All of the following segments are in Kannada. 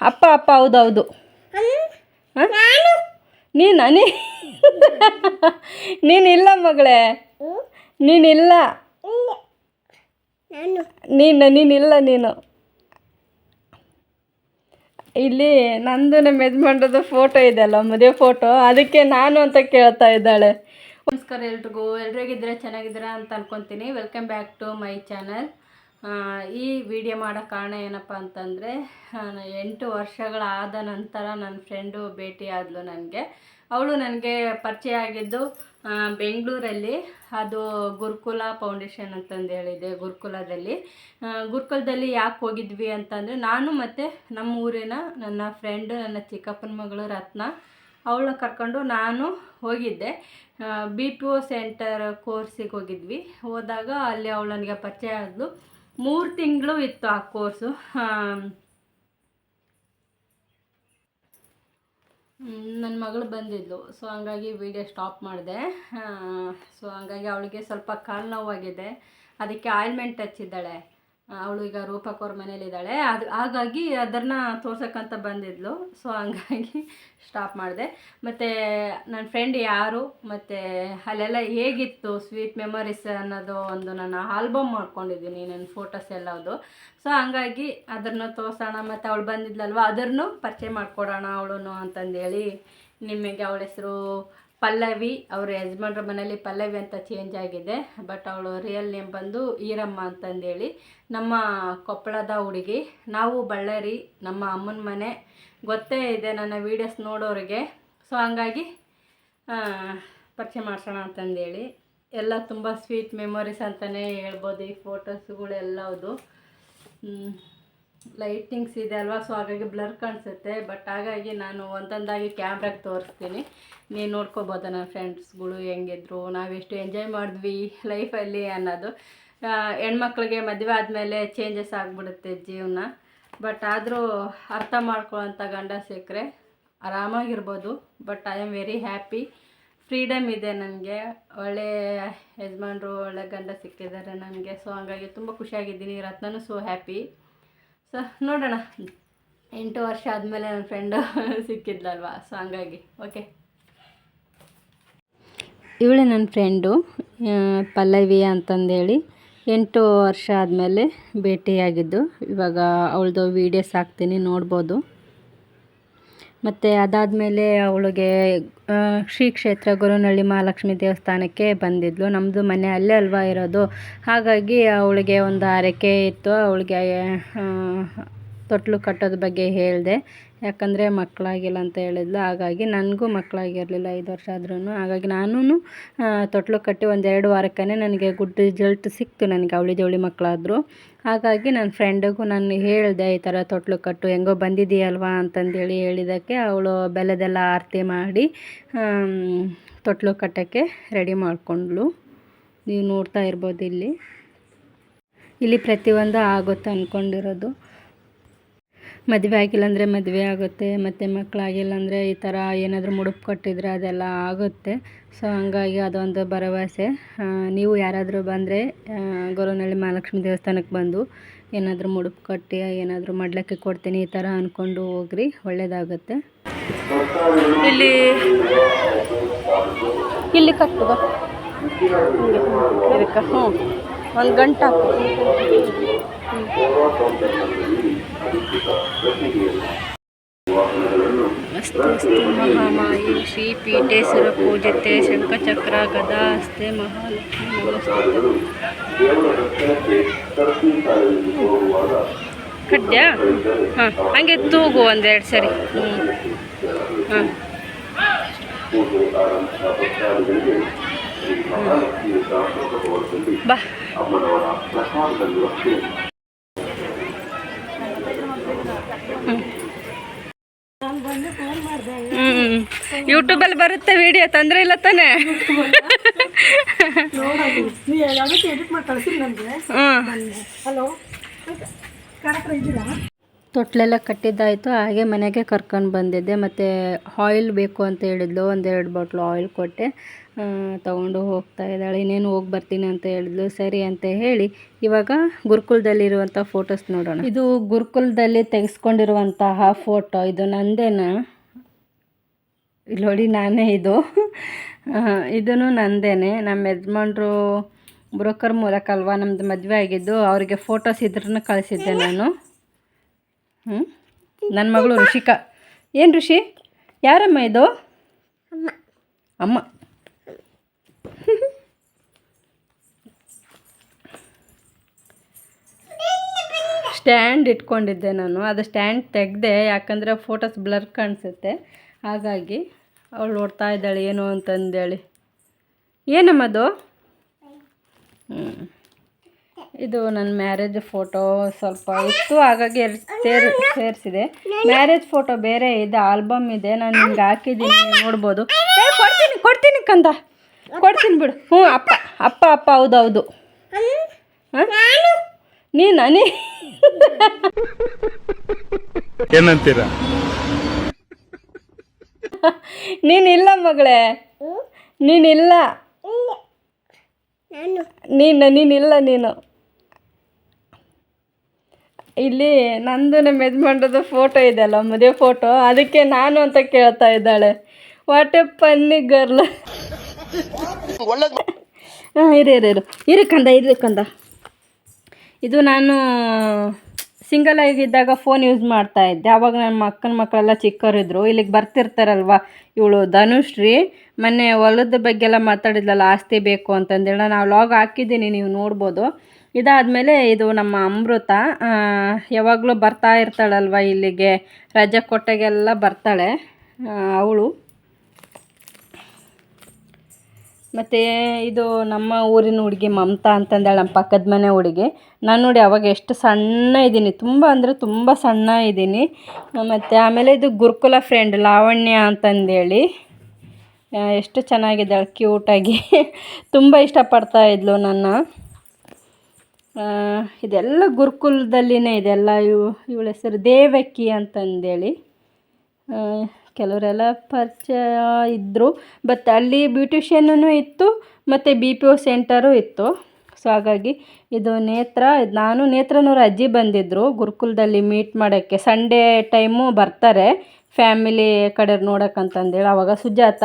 ಅಪ್ಪ ಅಪ್ಪ ಹೌದೌದು ನೀನಿಲ್ಲ ಮಗಳೇ, ನೀನಿಲ್ಲ, ನೀನಿಲ್ಲ. ನೀನು ಇಲ್ಲಿ ನಂದು ನಮ್ಮ ಯಜಮಾನ್ರದ್ದು ಫೋಟೋ ಇದೆಯಲ್ಲ, ಮದುವೆ ಫೋಟೋ, ಅದಕ್ಕೆ ನಾನು ಅಂತ ಕೇಳ್ತಾ ಇದ್ದಾಳೆ. ನಮಸ್ಕಾರ ಎಲ್ರಿಗೂ, ಎಲ್ರಿಗಿದ್ರೆ ಚೆನ್ನಾಗಿದ್ದೀರಾ ಅಂತ ಅನ್ಕೊತೀನಿ. Welcome back to my channel. ಈ ವಿಡಿಯೋ ಮಾಡೋ ಕಾರಣ ಏನಪ್ಪ ಅಂತಂದರೆ, 8 ವರ್ಷಗಳಾದ ನಂತರ ನನ್ನ ಫ್ರೆಂಡು ಭೇಟಿ ಆದಳು ನನಗೆ. ಅವಳು ನನಗೆ ಪರಿಚಯ ಆಗಿದ್ದು ಬೆಂಗಳೂರಲ್ಲಿ. ಅದು ಗುರುಕುಲ ಫೌಂಡೇಶನ್ ಅಂತಂದು ಹೇಳಿದೆ. ಗುರುಕುಲದಲ್ಲಿ ಯಾಕೆ ಹೋಗಿದ್ವಿ ಅಂತಂದರೆ, ನಾನು ಮತ್ತು ನಮ್ಮ ಊರಿನ ನನ್ನ ಫ್ರೆಂಡು, ನನ್ನ ಚಿಕ್ಕಪ್ಪನ ಮಗಳು ರತ್ನ, ಅವಳನ್ನ ಕರ್ಕೊಂಡು ನಾನು ಹೋಗಿದ್ದೆ. BPO ಸೆಂಟರ್ ಕೋರ್ಸಿಗೆ ಹೋಗಿದ್ವಿ. ಹೋದಾಗ ಅಲ್ಲಿ ಅವಳು ನನಗೆ ಪರಿಚಯ ಆದಳು. 3 ತಿಂಗಳು ಇತ್ತು ಆ ಕೋರ್ಸು. ನನ್ನ ಮಗಳು ಬಂದಿದ್ಲು. ಸೊ ಹಂಗಾಗಿ ವಿಡಿಯೋ ಸ್ಟಾಪ್ ಮಾಡಿದೆ. ಸೊ ಹಂಗಾಗಿ ಅವಳಿಗೆ ಸ್ವಲ್ಪ ಕಾಲು ನೋವಾಗಿದೆ. ಅದಕ್ಕೆ ಆಯಿಲ್ಮೆಂಟ್ ಹಚ್ಚಿದ್ದಾಳೆ. ಅವಳು ಈಗ ರೂಪಕ್ಕವ್ರ ಮನೇಲಿದ್ದಾಳೆ. ಹಾಗಾಗಿ ಅದನ್ನು ತೋರ್ಸೋಕ್ಕಂತ ಬಂದಿದ್ಲು. ಸೊ ಹಂಗಾಗಿ ಸ್ಟಾಪ್ ಮಾಡಿದೆ. ಮತ್ತು ನನ್ನ ಫ್ರೆಂಡ್ ಯಾರು ಮತ್ತು ಅಲ್ಲೆಲ್ಲ ಹೇಗಿತ್ತು ಸ್ವೀಟ್ ಮೆಮೊರೀಸ್ ಅನ್ನೋದು ಒಂದು ನಾನು ಆಲ್ಬಮ್ ಮಾಡ್ಕೊಂಡಿದ್ದೀನಿ, ನನ್ನ ಫೋಟೋಸ್ ಎಲ್ಲದು. ಸೊ ಹಂಗಾಗಿ ಅದನ್ನು ತೋರಿಸೋಣ, ಮತ್ತು ಅವಳು ಬಂದಿದ್ಲಲ್ವ ಅದನ್ನು ಪರಿಚಯ ಮಾಡಿಕೊಡೋಣ ಅವಳು ಅಂತಂದೇಳಿ ನಿಮಗೆ. ಅವಳ ಹೆಸರು ಪಲ್ಲವಿ. ಅವ್ರ ಯಜಮಾನ್ರ ಮನೇಲಿ ಪಲ್ಲವಿ ಅಂತ ಚೇಂಜ್ ಆಗಿದೆ. ಬಟ್ ಅವಳು ರಿಯಲ್ ನೇಮ್ ಬಂದು ಈರಮ್ಮ ಅಂತಂದೇಳಿ. ನಮ್ಮ ಕೊಪ್ಪಳದ ಹುಡುಗಿ. ನಾವು ಬಳ್ಳಾರಿ, ನಮ್ಮ ಅಮ್ಮನ ಮನೆ ಗೊತ್ತೇ ಇದೆ ನನ್ನ ವೀಡಿಯೋಸ್ ನೋಡೋರಿಗೆ. ಸೊ ಹಂಗಾಗಿ ಪರಿಚಯ ಮಾಡಿಸೋಣ ಅಂತಂದೇಳಿ. ಎಲ್ಲ ತುಂಬ ಸ್ವೀಟ್ ಮೆಮೊರೀಸ್ ಅಂತಲೇ ಹೇಳ್ಬೋದು ಈ ಫೋಟೋಸ್ಗಳೆಲ್ಲದು. ಲೈಟಿಂಗ್ಸ್ ಇದೆ ಅಲ್ವಾ, ಸೊ ಹಾಗಾಗಿ ಬ್ಲರ್ ಕಾಣಿಸುತ್ತೆ. ಬಟ್ ಹಾಗಾಗಿ ನಾನು ಒಂದೊಂದಾಗಿ ಕ್ಯಾಮ್ರಾಗೆ ತೋರಿಸ್ತೀನಿ, ನೀವು ನೋಡ್ಕೋಬೋದು ನನ್ನ ಫ್ರೆಂಡ್ಸ್ಗಳು ಹೆಂಗಿದ್ರು, ನಾವೆಷ್ಟು ಎಂಜಾಯ್ ಮಾಡಿದ್ವಿ ಲೈಫಲ್ಲಿ ಅನ್ನೋದು. ಹೆಣ್ಮಕ್ಳಿಗೆ ಮದುವೆ ಆದಮೇಲೆ ಚೇಂಜಸ್ ಆಗಿಬಿಡುತ್ತೆ ಜೀವನ. ಬಟ್ ಆದರೂ ಅರ್ಥ ಮಾಡ್ಕೊಳ್ಳೋಂಥ ಗಂಡ ಸಿಕ್ಕರೆ ಆರಾಮಾಗಿರ್ಬೋದು. But I am very happy. Freedom ಇದೆ ನನಗೆ. ಒಳ್ಳೆ ಯಜಮಾನ್ರು, ಒಳ್ಳೆ ಗಂಡ ಸಿಕ್ಕಿದ್ದಾರೆ ನನಗೆ. ಸೊ ಹಂಗಾಗಿ ತುಂಬ ಖುಷಿಯಾಗಿದ್ದೀನಿ. ರತ್ನನೂ ಸೋ ಹ್ಯಾಪಿ. ಸೊ ನೋಡೋಣ, 8 ವರ್ಷ ಆದಮೇಲೆ ನನ್ನ ಫ್ರೆಂಡು ಸಿಕ್ಕಿದ್ಲಲ್ವ. ಸೊ ಹಂಗಾಗಿ ಓಕೆ. ಇವಳೆ ನನ್ನ ಫ್ರೆಂಡು ಪಲ್ಲವಿ ಅಂತಂದೇಳಿ. 8 ವರ್ಷ ಆದಮೇಲೆ ಭೇಟಿಯಾಗಿದ್ದು. ಇವಾಗ ಅವಳದು ವೀಡಿಯೋಸ್ ಹಾಕ್ತೀನಿ, ನೋಡ್ಬೋದು. ಮತ್ತು ಅದಾದಮೇಲೆ ಅವಳಿಗೆ ಶ್ರೀ ಕ್ಷೇತ್ರ ಗೊರವನಹಳ್ಳಿ ಮಹಾಲಕ್ಷ್ಮಿ ದೇವಸ್ಥಾನಕ್ಕೆ ಬಂದಿದ್ಲು. ನಮ್ಮದು ಮನೆ ಅಲ್ಲೇ ಅಲ್ವಾ ಇರೋದು. ಹಾಗಾಗಿ ಅವಳಿಗೆ ಒಂದು ಹರಕೆ ಇತ್ತು. ಅವಳಿಗೆ ತೊಟ್ಲು ಕಟ್ಟೋದ್ರ ಬಗ್ಗೆ ಹೇಳಿದೆ. ಯಾಕಂದರೆ ಮಕ್ಕಳಾಗಿಲ್ಲ ಅಂತ ಹೇಳಿದ್ಲು. ಹಾಗಾಗಿ ನನಗೂ ಮಕ್ಕಳಾಗಿರಲಿಲ್ಲ 5 ವರ್ಷ ಆದ್ರೂ. ಹಾಗಾಗಿ ನಾನು ತೊಟ್ಲು ಕಟ್ಟಿ 1-2 ವಾರಕ್ಕೇ ನನಗೆ ಗುಡ್ ರಿಸಲ್ಟ್ ಸಿಕ್ತು. ನನಗೆ ಅವಳಿ ಜವಳಿ ಮಕ್ಕಳಾದರು. ಹಾಗಾಗಿ ನನ್ನ ಫ್ರೆಂಡಿಗೂ ನಾನು ಹೇಳಿದೆ, ಈ ಥರ ತೊಟ್ಲು ಕಟ್ಟು, ಹೆಂಗೋ ಬಂದಿದೆಯಲ್ವಾ ಅಂತಂದೇಳಿ ಹೇಳಿದ್ದಕ್ಕೆ ಅವಳು ಬೆಲ್ಲದೆಲ್ಲ ಆರತಿ ಮಾಡಿ ತೊಟ್ಲು ಕಟ್ಟೋಕ್ಕೆ ರೆಡಿ ಮಾಡಿಕೊಂಡ್ಳು. ನೀವು ನೋಡ್ತಾ ಇರ್ಬೋದು ಇಲ್ಲಿ ಪ್ರತಿಯೊಂದು ಆಗುತ್ತೆ ಅಂದ್ಕೊಂಡಿರೋದು. ಮದುವೆ ಆಗಿಲ್ಲ ಅಂದರೆ ಮದುವೆ ಆಗುತ್ತೆ, ಮತ್ತು ಮಕ್ಕಳಾಗಿಲ್ಲ ಅಂದರೆ ಈ ಥರ ಏನಾದರೂ ಮುಡುಪು ಕಟ್ಟಿದರೆ ಅದೆಲ್ಲ ಆಗುತ್ತೆ. ಸೊ ಹಂಗಾಗಿ ಅದೊಂದು ಭರವಸೆ. ನೀವು ಯಾರಾದರೂ ಬಂದರೆ ಗೊರವನಹಳ್ಳಿ ಮಹಾಲಕ್ಷ್ಮಿ ದೇವಸ್ಥಾನಕ್ಕೆ ಬಂದು ಏನಾದರೂ ಮುಡುಪು ಕಟ್ಟಿ ಏನಾದರೂ ಮಾಡ್ಲಿಕ್ಕೆ ಕೊಡ್ತೀನಿ ಈ ಥರ ಅಂದ್ಕೊಂಡು ಹೋಗ್ರಿ, ಒಳ್ಳೆಯದಾಗುತ್ತೆ. ಇಲ್ಲಿ ಕಟ್ಟುವ ಇದಕ್ಕೆ 1 ಗಂಟೆ ಹಾಕು. ಅಸ್ತೆ ಮಹಾಮಾಯಿ ಶ್ರೀ ಪೀಠೇಶ್ವರ ಪೂಜಿತೆ ಶಂಖಚಕ್ರ ಗದಾ ಅಸ್ತೆ ಮಹಾಲಕ್ಷ್ಮಿ ನಮಸ್ತೆ. ಕಡ್ಡ್ಯಾ? ಹಾಂ, ಹಂಗೆ ತೂಗು 1-2 ಸರಿ. ಹಾಂ, ಬಾ. ಯೂಟ್ಯೂಬಲ್ಲಿ ಬರುತ್ತೆ ವಿಡಿಯೋ, ತೊಂದರೆ ಇಲ್ಲ ತಾನೇ? ತೊಟ್ಲೆಲ್ಲ ಕಟ್ಟಿದ್ದಾಯಿತು. ಹಾಗೆ ಮನೆಗೆ ಕರ್ಕೊಂಡು ಬಂದಿದ್ದೆ. ಮತ್ತು ಆಯಿಲ್ ಬೇಕು ಅಂತ ಹೇಳಿದ್ಲು. 1-2 ಬಾಟ್ಲು ಆಯಿಲ್ ಕೊಟ್ಟೆ. ತೊಗೊಂಡು ಹೋಗ್ತಾ ಇದ್ದಾಳೆ. ಇನ್ನೇನು ಹೋಗಿ ಬರ್ತೀನಿ ಅಂತ ಹೇಳಿದ್ಲು. ಸರಿ ಅಂತ ಹೇಳಿ ಇವಾಗ ಗುರುಕುಲದಲ್ಲಿರುವಂಥ ಫೋಟೋಸ್ ನೋಡೋಣ. ಇದು ಗುರುಕುಲದಲ್ಲಿ ತೆಗೆಸ್ಕೊಂಡಿರುವಂತಹ ಫೋಟೋ. ಇದು ನಂದೇನಾ? ಇಲ್ಲಿ ನೋಡಿ, ನಾನೇ ಇದು. ಇದೂ ನಂದೇನೆ. ನಮ್ಮ ಯಜಮಾನ್ರು ಬ್ರೋಕರ್ ಮೂಲಕ ಅಲ್ವಾ ನಮ್ಮದು ಮದುವೆ ಆಗಿದ್ದು. ಅವರಿಗೆ ಫೋಟೋಸ್ ಇದ್ರನ್ನ ಕಳಿಸಿದ್ದೆ ನಾನು. ನನ್ನ ಮಗಳು ಋಷಿಕಾ. ಏನು ಋಷಿ? ಯಾರಮ್ಮ ಇದು? ಅಮ್ಮ. ಸ್ಟ್ಯಾಂಡ್ ಇಟ್ಕೊಂಡಿದ್ದೆ ನಾನು. ಅದು ಸ್ಟ್ಯಾಂಡ್ ತೆಗೆದೆ, ಯಾಕಂದರೆ ಫೋಟೋಸ್ ಬ್ಲರ್ ಕಾಣಿಸುತ್ತೆ. ಹಾಗಾಗಿ ಅವಳು ನೋಡ್ತಾ ಇದ್ದಾಳೆ ಏನು ಅಂತಂದೇಳಿ. ಏನಮ್ಮದು? ಇದು ನನ್ನ ಮ್ಯಾರೇಜ್ ಫೋಟೋ ಸ್ವಲ್ಪ ಇತ್ತು, ಹಾಗಾಗಿ ಸೇರಿಸಿದೆ. ಮ್ಯಾರೇಜ್ ಫೋಟೋ ಬೇರೆ ಇದೆ, ಆಲ್ಬಮ್ ಇದೆ. ನಾನು ನಿಮ್ಗೆ ಹಾಕಿದ್ದೀನಿ, ನೋಡ್ಬೋದು. ಕೊಡ್ತೀನಿ ಕಂದ, ಕೊಡ್ತೀನಿ ಬಿಡು. ಹ್ಞೂ, ಅಪ್ಪ ಹೌದೌದು. ನೀನು ಏನಂತೀರ? ನೀನಿಲ್ಲ ಮಗಳೇ, ನೀನಿಲ್ಲ. ನೀನು ಇಲ್ಲಿ ನಂದು ನಮ್ಮ ಯಜಮಾನ್ರದ್ದು ಫೋಟೋ ಇದೆಯಲ್ಲ, ಮದುವೆ ಫೋಟೋ, ಅದಕ್ಕೆ ನಾನು ಅಂತ ಕೇಳ್ತಾ ಇದ್ದಾಳೆ. What A funny girl. ಹಾಂ, ಇರು ಕಂದ. ಇದು ನಾನು ಸಿಂಗಲ್ ಆಗಿದ್ದಾಗ ಫೋನ್ ಯೂಸ್ ಮಾಡ್ತಾ ಇದ್ದೆ. ಆವಾಗ ನಮ್ಮ ಅಕ್ಕನ ಮಕ್ಕಳೆಲ್ಲ ಚಿಕ್ಕವರಿದ್ದರು. ಇಲ್ಲಿಗೆ ಬರ್ತಿರ್ತಾರಲ್ವ, ಇವಳು ಧನುಶ್ರೀ ಮೊನ್ನೆ ಹೊಲದ ಬಗ್ಗೆ ಎಲ್ಲ ಮಾತಾಡಿದ್ಲಲ್ಲ, ಆಸ್ತಿ ಬೇಕು ಅಂತಂದೇಳಿ. ನಾನು ವ್ಲಾಗ್ ಹಾಕಿದ್ದೀನಿ, ನೀವು ನೋಡ್ಬೋದು. ಇದಾದಮೇಲೆ ಇದು ನಮ್ಮ ಅಮೃತ. ಯಾವಾಗಲೂ ಬರ್ತಾ ಇರ್ತಾಳಲ್ವ ಇಲ್ಲಿಗೆ, ರಜೆ ಕೊಟ್ಟಾಗೆಲ್ಲ ಬರ್ತಾಳೆ ಅವಳು. ಮತ್ತು ಇದು ನಮ್ಮ ಊರಿನ ಹುಡುಗಿ ಮಮತಾ ಅಂತಂದೇಳಿ, ನಮ್ಮ ಪಕ್ಕದ ಮನೆ ಹುಡುಗಿ. ನಾನು ನೋಡಿ ಅವಾಗ ಎಷ್ಟು ಸಣ್ಣ ಇದ್ದೀನಿ, ತುಂಬ ಅಂದರೆ ತುಂಬ ಸಣ್ಣ ಇದ್ದೀನಿ. ಮತ್ತು ಆಮೇಲೆ ಇದು ಗುರುಕುಲ ಫ್ರೆಂಡ್ ಲಾವಣ್ಯ ಅಂತಂದೇಳಿ, ಎಷ್ಟು ಚೆನ್ನಾಗಿದ್ದಾಳೆ, ಕ್ಯೂಟಾಗಿ. ತುಂಬ ಇಷ್ಟಪಡ್ತಾ ಇದ್ಲು ನನ್ನ. ಇದೆಲ್ಲ ಗುರುಕುಲದಲ್ಲಿನೇ ಇದೆಲ್ಲ. ಇವಳ ಹೆಸರು ದೇವಕಿ ಅಂತಂದೇಳಿ. ಕೆಲವರೆಲ್ಲ ಪರಿಚಯ ಇದ್ದರು. ಬಟ್ ಅಲ್ಲಿ ಬ್ಯೂಟಿಷಿಯನ್ನೂ ಇತ್ತು, ಮತ್ತು BPO ಸೆಂಟರು ಇತ್ತು. ಸೊ ಹಾಗಾಗಿ ಇದು ನೇತ್ರ. ನಾನು ನೇತ್ರನೂರ ಅಜ್ಜಿ ಬಂದಿದ್ದರು ಗುರುಕುಲದಲ್ಲಿ ಮೀಟ್ ಮಾಡೋಕ್ಕೆ. ಸಂಡೇ ಟೈಮು ಬರ್ತಾರೆ ಫ್ಯಾಮಿಲಿ ಕಡೆ ನೋಡೋಕ್ಕಂತಂದೇಳಿ. ಆವಾಗ ಸುಜಾತ,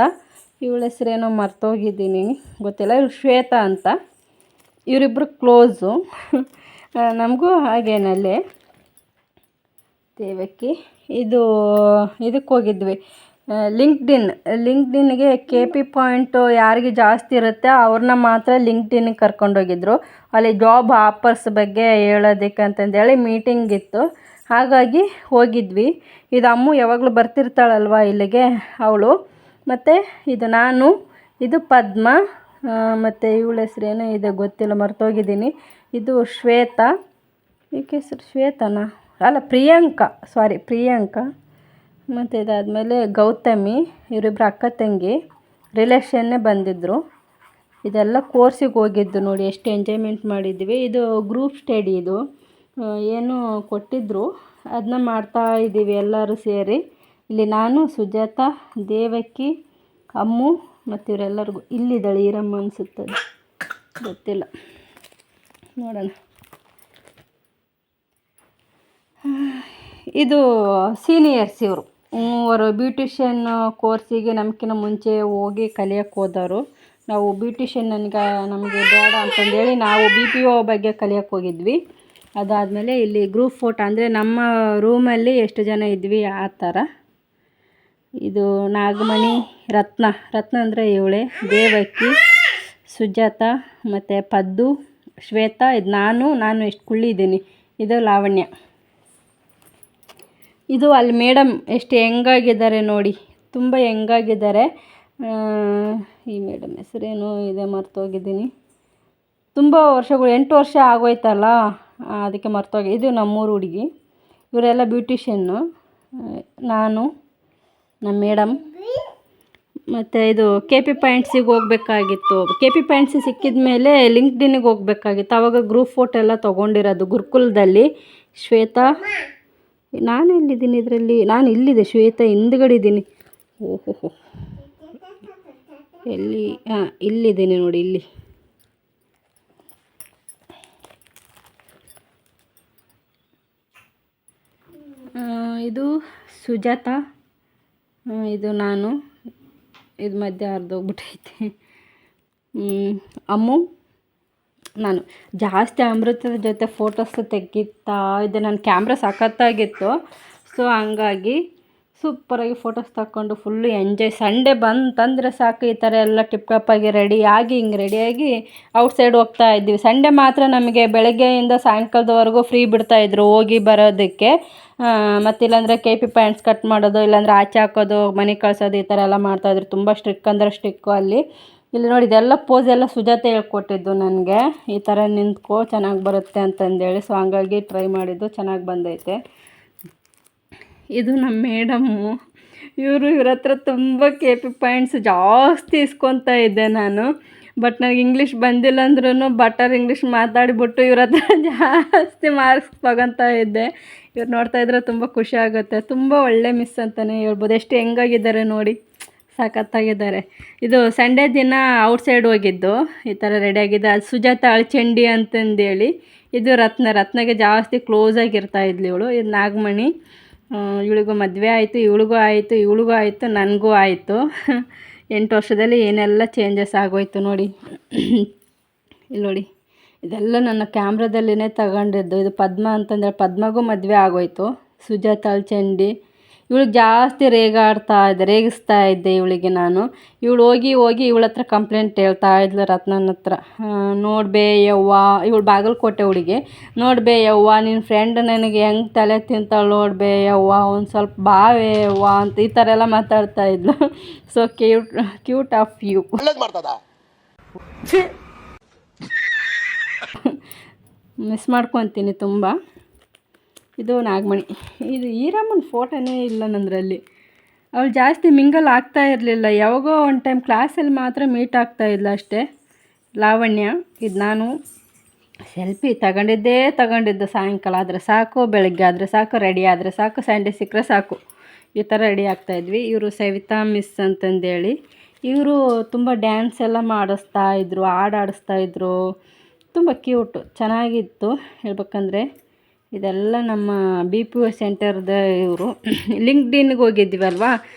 ಇವಳ ಹೆಸ್ರೇನೋ ಮರ್ತೋಗಿದ್ದೀನಿ, ಗೊತ್ತಿಲ್ಲ. ಇವಳು ಶ್ವೇತಾ ಅಂತ. ಇವರಿಬ್ಬರು ಕ್ಲೋಸು ನಮಗೂ ಹಾಗೇನಲ್ಲಿ. ದೇವಕಿ. ಇದಕ್ಕೆ ಹೋಗಿದ್ವಿ, ಲಿಂಕ್ಡ್ಇನ್ಗೆ. KP ಪಾಯಿಂಟು ಯಾರಿಗೆ ಜಾಸ್ತಿ ಇರುತ್ತೆ ಅವ್ರನ್ನ ಮಾತ್ರ ಲಿಂಕ್ಡ್ಇನ್ಗೆ ಕರ್ಕೊಂಡೋಗಿದ್ರು. ಅಲ್ಲಿ ಜಾಬ್ ಆಫರ್ಸ್ ಬಗ್ಗೆ ಹೇಳೋದಕ್ಕೆ ಅಂತಂದೇಳಿ ಮೀಟಿಂಗ್ ಇತ್ತು. ಹಾಗಾಗಿ ಹೋಗಿದ್ವಿ. ಇದು ಅಮ್ಮು ಯಾವಾಗಲೂ ಬರ್ತಿರ್ತಾಳಲ್ವ ಇಲ್ಲಿಗೆ, ಅವಳು. ಮತ್ತು ಇದು ನಾನು, ಇದು ಪದ್ಮ, ಮತ್ತು ಇವಳ ಹೆಸ್ರೇನೋ ಇದೆ ಗೊತ್ತಿಲ್ಲ, ಮರ್ತೋಗಿದ್ದೀನಿ. ಇದು ಶ್ವೇತಾ. ಈಕೆ ಹೆಸರು ಶ್ವೇತಾನಾ? ಅಲ್ಲ, ಪ್ರಿಯಾಂಕಾ. ಮತ್ತು ಇದಾದಮೇಲೆ ಗೌತಮಿ. ಇವರಿಬ್ಬರು ಅಕ್ಕ ತಂಗಿ, ರಿಲೇಷನ್ನೇ ಬಂದಿದ್ದರು. ಇದೆಲ್ಲ ಕೋರ್ಸಿಗೆ ಹೋಗಿದ್ದು ನೋಡಿ, ಎಷ್ಟು ಎಂಜಾಯ್ಮೆಂಟ್ ಮಾಡಿದ್ವಿ. ಇದು ಗ್ರೂಪ್ ಸ್ಟಡಿ. ಇದು ಏನು ಕೊಟ್ಟಿದ್ದರು, ಅದನ್ನ ಮಾಡ್ತಾ ಇದ್ದೀವಿ ಎಲ್ಲರೂ ಸೇರಿ. ಇಲ್ಲಿ ನಾನು, ಸುಜಾತ, ದೇವಕಿ, ಅಮ್ಮು ಮತ್ತು ಇವರೆಲ್ಲರಿಗೂ. ಇಲ್ಲಿದ್ದಾಳೆ ಈರಮ್ಮ ಅನಿಸುತ್ತದೆ, ಗೊತ್ತಿಲ್ಲ, ನೋಡೋಣ. ಇದು ಸೀನಿಯರ್ಸ್. ಇವರು ಮೂವರು ಬ್ಯೂಟಿಷಿಯನ್ ಕೋರ್ಸಿಗೆ ನಮಗಿನ್ನ ಮುಂಚೆ ಹೋಗಿ ಕಲಿಯೋಕ್ಕೆ ಹೋದವರು. ನಾವು ಬ್ಯೂಟಿಷಿಯನ್ ನಮಗೆ ಬೇಡ ಅಂತಂದೇಳಿ ನಾವು BPO ಬಗ್ಗೆ ಕಲಿಯೋಕ್ಕೆ ಹೋಗಿದ್ವಿ. ಅದಾದಮೇಲೆ ಇಲ್ಲಿ ಗ್ರೂಪ್ ಫೋಟೋ, ಅಂದರೆ ನಮ್ಮ ರೂಮಲ್ಲಿ ಎಷ್ಟು ಜನ ಇದ್ವಿ ಆ ಥರ. ಇದು ನಾಗಮಣಿ, ರತ್ನ ಅಂದರೆ ಇವಳೆ, ದೇವಕಿ, ಸುಜಾತ, ಮತ್ತು ಪದ್ದು, ಶ್ವೇತಾ. ಇದು ನಾನು ಎಷ್ಟು ಕುಳ್ಳಿದ್ದೀನಿ. ಇದು ಲಾವಣ್ಯ. ಇದು ಅಲ್ಲಿ ಮೇಡಮ್ ಎಷ್ಟು ಹೆಂಗಾಗಿದ್ದಾರೆ ನೋಡಿ, ತುಂಬ ಹೆಂಗಾಗಿದ್ದಾರೆ. ಈ ಮೇಡಮ್ ಹೆಸರೇನು ಇದೆ ಮರ್ತೋಗಿದ್ದೀನಿ. ತುಂಬ ವರ್ಷಗಳು, 8 ವರ್ಷ ಆಗೋಯ್ತಲ್ಲ, ಅದಕ್ಕೆ ಮರ್ತೋಗಿ. ಇದು ನಮ್ಮೂರು ಹುಡುಗಿ. ಇವರೆಲ್ಲ ಬ್ಯೂಟಿಷಿಯನ್ನು. ನಾನು, ನಮ್ಮ ಮೇಡಮ್. ಮತ್ತು ಇದು KP ಪಾಯಿಂಟ್ಸಿಗೆ ಹೋಗ್ಬೇಕಾಗಿತ್ತು. KP ಪಾಯಿಂಟ್ಸ್ ಸಿಕ್ಕಿದ ಮೇಲೆ ಲಿಂಕ್ಡ್ಇನ್ಗೆ ಹೋಗ್ಬೇಕಾಗಿತ್ತು. ಆವಾಗ ಗ್ರೂಪ್ ಫೋಟೋ ಎಲ್ಲ ತೊಗೊಂಡಿರೋದು ಗುರುಕುಲದಲ್ಲಿ. ಶ್ವೇತಾ, ನಾನು ಎಲ್ಲಿದ್ದೀನಿ ಇದರಲ್ಲಿ? ನಾನು ಇಲ್ಲಿದೆ, ಶ್ವೇತಾ ಹಿಂದ್ಗಡೆ ಇದ್ದೀನಿ. ಓಹೋ, ಎಲ್ಲಿ? ಹಾಂ, ಇಲ್ಲಿದ್ದೀನಿ ನೋಡಿ, ಇಲ್ಲಿ. ಇದು ಸುಜಾತ, ಇದು ನಾನು. ಇದು ಮಧ್ಯೆ ಹರಿದೋಗ್ಬಿಟ್ಟೈತೆ. ಅಮ್ಮು, ನಾನು. ಜಾಸ್ತಿ ಅಮೃತದ ಜೊತೆ ಫೋಟೋಸ್ ತೆಗಿತಾ ಇದ್ದೆ. ನನ್ನ ಕ್ಯಾಮ್ರಾ ಸಖತ್ತಾಗಿತ್ತು. ಸೊ ಹಂಗಾಗಿ ಸೂಪರಾಗಿ ಫೋಟೋಸ್ ತಗೊಂಡು ಫುಲ್ಲು ಎಂಜಾಯ್. ಸಂಡೇ ಬಂತಂದರೆ ಸಾಕು, ಈ ಥರ ಎಲ್ಲ ಟಿಪ್ ಟಾಪಾಗಿ ರೆಡಿಯಾಗಿ ಔಟ್ಸೈಡ್ ಹೋಗ್ತಾ ಇದ್ವಿ. ಸಂಡೇ ಮಾತ್ರ ನಮಗೆ ಬೆಳಗ್ಗೆಯಿಂದ ಸಾಯಂಕಾಲದವರೆಗೂ ಫ್ರೀ ಬಿಡ್ತಾಯಿದ್ರು ಹೋಗಿ ಬರೋದಕ್ಕೆ. ಮತ್ತಿಲ್ಲಾಂದರೆ KP ಪ್ಯಾಂಟ್ಸ್ ಕಟ್ ಮಾಡೋದು, ಇಲ್ಲಾಂದರೆ ಆಚೆ ಹಾಕೋದು, ಮನೆ ಕಳ್ಸೋದು, ಈ ಥರ ಎಲ್ಲ ಮಾಡ್ತಾಯಿದ್ರು. ತುಂಬ ಸ್ಟ್ರಿಕ್ ಅಂದರೆ ಸ್ಟ್ರಿಕ್ಕು ಅಲ್ಲಿ. ಇಲ್ಲಿ ನೋಡಿ, ಇದೆಲ್ಲ ಪೋಸ್ ಎಲ್ಲ ಸುಜಾತೆ ಹೇಳ್ಕೊಟ್ಟಿದ್ದು ನನಗೆ. ಈ ಥರ ನಿಂತ್ಕೋ, ಚೆನ್ನಾಗಿ ಬರುತ್ತೆ ಅಂತಂದೇಳಿ. ಸೊ ಹಂಗಾಗಿ ಟ್ರೈ ಮಾಡಿದ್ದು, ಚೆನ್ನಾಗಿ ಬಂದೈತೆ. ಇದು ನಮ್ಮ ಮೇಡಮ್ಮು. ಇವ್ರ ಹತ್ರ ತುಂಬ KP ಪಾಯಿಂಟ್ಸ್ ಜಾಸ್ತಿ ಇಸ್ಕೊತಾ ಇದ್ದೆ ನಾನು. ಬಟ್ ನನಗೆ ಇಂಗ್ಲೀಷ್ ಬಂದಿಲ್ಲ ಅಂದ್ರೂ ಬಟರ್ ಇಂಗ್ಲೀಷ್ ಮಾತಾಡಿಬಿಟ್ಟು ಇವ್ರ ಹತ್ರ ಜಾಸ್ತಿ ಮಾರ್ಕ್ಸ್ ತೊಗೊತಾ ಇದ್ದೆ. ಇವ್ರು ನೋಡ್ತಾ ಇದ್ರೆ ತುಂಬ ಖುಷಿ ಆಗುತ್ತೆ. ತುಂಬ ಒಳ್ಳೆ ಮಿಸ್ ಅಂತಲೇ ಹೇಳ್ಬೋದು. ಎಷ್ಟು ಹೆಂಗಾಗಿದ್ದಾರೆ ನೋಡಿ, ಸಖತ್ತಾಗಿದ್ದಾರೆ. ಇದು ಸಂಡೇ ದಿನ ಔಟ್ಸೈಡ್ ಹೋಗಿದ್ದು, ಈ ಥರ ರೆಡಿಯಾಗಿದ್ದೆ. ಅದು ಸುಜಾತ ಅಳಚಂಡಿ ಅಂತಂದೇಳಿ. ಇದು ರತ್ನಗೆ ಜಾಸ್ತಿ ಕ್ಲೋಸಾಗಿರ್ತಾ ಇದ್ಲು ಇವಳು. ಇದು ನಾಗಮಣಿ. ಇವಳಿಗೂ ಮದುವೆ ಆಯಿತು, ಇವಳಿಗೂ ಆಯಿತು, ನನಗೂ ಆಯಿತು. 8 ವರ್ಷದಲ್ಲಿ ಏನೆಲ್ಲ ಚೇಂಜಸ್ ಆಗೋಯ್ತು ನೋಡಿ. ಇಲ್ಲಿ ನೋಡಿ, ಇದೆಲ್ಲ ನನ್ನ ಕ್ಯಾಮ್ರಾದಲ್ಲಿನೇ ತಗೊಂಡಿದ್ದು. ಇದು ಪದ್ಮ ಅಂತಂದರೆ ಪದ್ಮಗೂ ಮದುವೆ ಆಗೋಯ್ತು. ಸುಜಾತ ಅಳಚಂಡಿ. ಇವಳಿಗೆ ಜಾಸ್ತಿ ರೇಗಿಸ್ತಾ ಇದ್ದೆ ಇವಳಿಗೆ ನಾನು. ಇವಳು ಹೋಗಿ ಇವಳ ಹತ್ರ ಕಂಪ್ಲೇಂಟ್ ಹೇಳ್ತಾ ಇದ್ಲು ರತ್ನನ ಹತ್ರ. ನೋಡ್ಬೇ ಯವ್ವ, ಇವಳು ಬಾಗಲಕೋಟೆ ಹುಡುಗಿ. ನೋಡ್ಬೇ ಯವ್ವ, ನಿನ್ನ ಫ್ರೆಂಡ್ ನನಗೆ ಹೆಂಗೆ ತಲೆ ತಿಂತಾಳೆ ನೋಡ್ಬೇ ಯವ್ವ, ಒಂದು ಸ್ವಲ್ಪ ಬಾವೇ ಯವ್ವ ಅಂತ ಈ ಥರ ಎಲ್ಲ ಮಾತಾಡ್ತಾ ಇದ್ಲು. So cute of you. Miss ಮಾಡ್ಕೊತೀನಿ ತುಂಬ. ಇದು ನಾಗಮಣಿ. ಇದು ಈರಮ್ಮನ ಫೋಟೋನೇ ಇಲ್ಲ ನನ್ನದ್ರಲ್ಲಿ. ಅವಳು ಜಾಸ್ತಿ ಮಿಂಗಲ್ ಆಗ್ತಾ ಇರಲಿಲ್ಲ. ಯಾವಾಗೋ ಒಂದು ಟೈಮ್ ಕ್ಲಾಸಲ್ಲಿ ಮಾತ್ರ ಮೀಟ್ ಆಗ್ತಾಯಿದ್ಲು ಅಷ್ಟೇ. ಲಾವಣ್ಯ. ಇದು ನಾನು ಸೆಲ್ಫಿ ತಗೊಂಡಿದ್ದು. ಸಾಯಂಕಾಲ ಆದರೆ ಸಾಕು, ಬೆಳಗ್ಗೆ ಆದರೆ ಸಾಕು, ರೆಡಿ ಆದರೆ ಸಾಕು, ಸಂಡೇ ಸಿಕ್ಕರೆ ಸಾಕು, ಈ ಥರ ರೆಡಿ ಆಗ್ತಾಯಿದ್ವಿ. ಇವರು ಸವಿತಾ ಮಿಸ್ ಅಂತಂದೇಳಿ. ಇವರು ತುಂಬ ಡ್ಯಾನ್ಸ್ ಎಲ್ಲ ಮಾಡಿಸ್ತಾಯಿದ್ರು, ಆಡಿಸ್ತಾಯಿದ್ರು. ತುಂಬ ಕ್ಯೂಟು, ಚೆನ್ನಾಗಿತ್ತು ಹೇಳ್ಬೇಕಂದ್ರೆ. ಇದೆಲ್ಲ ನಮ್ಮ BPO ಸೆಂಟರ್ದ ಇವರು. ಲಿಂಕ್ಡ್ಇನ್ಗೆ ಹೋಗಿದ್ವಲ್ವಾ,